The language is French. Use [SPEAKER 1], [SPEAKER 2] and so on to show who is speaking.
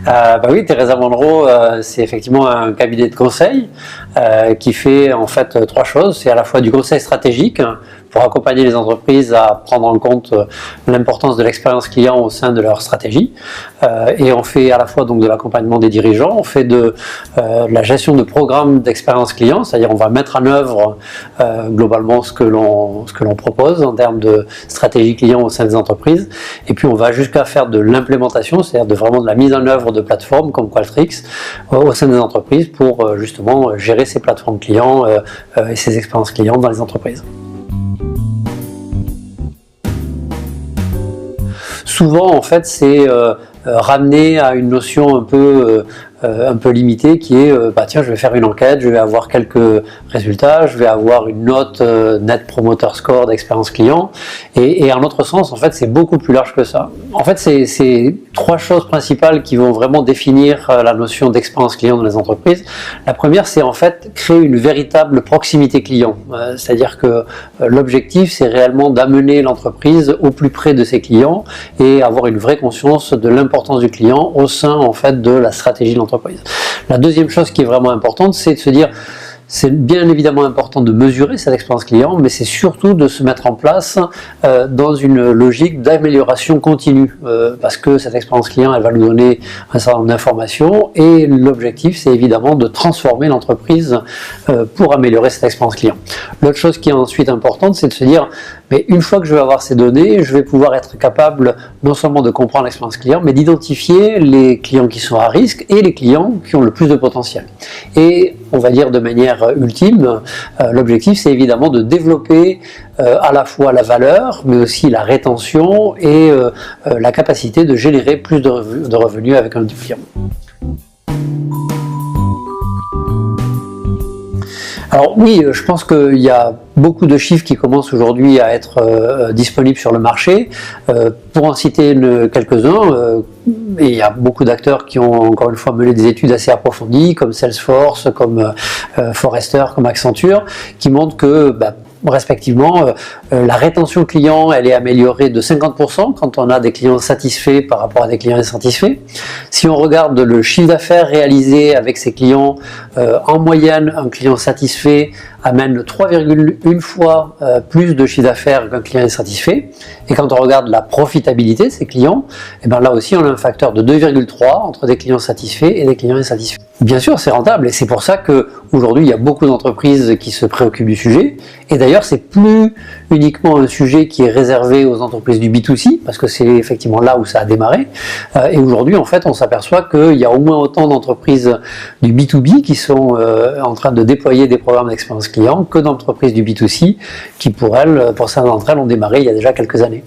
[SPEAKER 1] Bah oui, Teresa Monroe, c'est effectivement un cabinet de conseil qui fait en fait trois choses. C'est à la fois du conseil stratégique pour accompagner les entreprises à prendre en compte l'importance de l'expérience client au sein de leur stratégie. Et on fait à la fois donc de l'accompagnement des dirigeants, on fait de la gestion de programmes d'expérience client, c'est-à-dire on va mettre en œuvre globalement ce que l'on propose en termes de stratégie client au sein des entreprises. Et puis on va jusqu'à faire de l'implémentation, c'est-à-dire vraiment de la mise en œuvre de plateformes comme Qualtrics au sein des entreprises pour justement gérer ces plateformes clients et ces expériences clients dans les entreprises. Souvent, en fait, c'est ramené à une notion un peu limitée qui est tiens, je vais faire une enquête, je vais avoir quelques résultats, je vais avoir une note Net Promoter Score d'expérience client, et en autre sens, en fait, c'est beaucoup plus large que ça. En fait, c'est trois choses principales qui vont vraiment définir la notion d'expérience client dans les entreprises. La première, c'est en fait créer une véritable proximité client, c'est-à-dire que l'objectif, c'est réellement d'amener l'entreprise au plus près de ses clients et avoir une vraie conscience de l'importance du client au sein en fait de la stratégie de l'entreprise. La deuxième chose qui est vraiment importante, c'est de se dire, c'est bien évidemment important de mesurer cette expérience client, mais c'est surtout de se mettre en place dans une logique d'amélioration continue, parce que cette expérience client, elle va nous donner un certain nombre d'informations, et l'objectif, c'est évidemment de transformer l'entreprise pour améliorer cette expérience client. L'autre chose qui est ensuite importante, c'est de se dire, mais une fois que je vais avoir ces données, je vais pouvoir être capable non seulement de comprendre l'expérience client, mais d'identifier les clients qui sont à risque et les clients qui ont le plus de potentiel. Et on va dire de manière ultime, l'objectif c'est évidemment de développer à la fois la valeur, mais aussi la rétention et la capacité de générer plus de revenus avec un client. Alors oui, je pense qu'il y a beaucoup de chiffres qui commencent aujourd'hui à être disponibles sur le marché. Pour en citer quelques-uns, et il y a beaucoup d'acteurs qui ont encore une fois mené des études assez approfondies, comme Salesforce, comme Forrester, comme Accenture, qui montrent que respectivement, la rétention client, elle est améliorée de 50% quand on a des clients satisfaits par rapport à des clients insatisfaits. Si on regarde le chiffre d'affaires réalisé avec ces clients, en moyenne, un client satisfait amène 3,1 fois plus de chiffre d'affaires qu'un client insatisfait. Et quand on regarde la profitabilité de ces clients, et bien là aussi on a un facteur de 2,3 entre des clients satisfaits et des clients insatisfaits. Bien sûr, c'est rentable et c'est pour ça qu'aujourd'hui il y a beaucoup d'entreprises qui se préoccupent du sujet. Et d'ailleurs, c'est plus uniquement un sujet qui est réservé aux entreprises du B2C, parce que c'est effectivement là où ça a démarré. Et aujourd'hui, en fait, on s'aperçoit qu'il y a au moins autant d'entreprises du B2B qui sont en train de déployer des programmes d'expérience client que d'entreprises du B2C qui, pour certaines d'entre elles, ont démarré il y a déjà quelques années.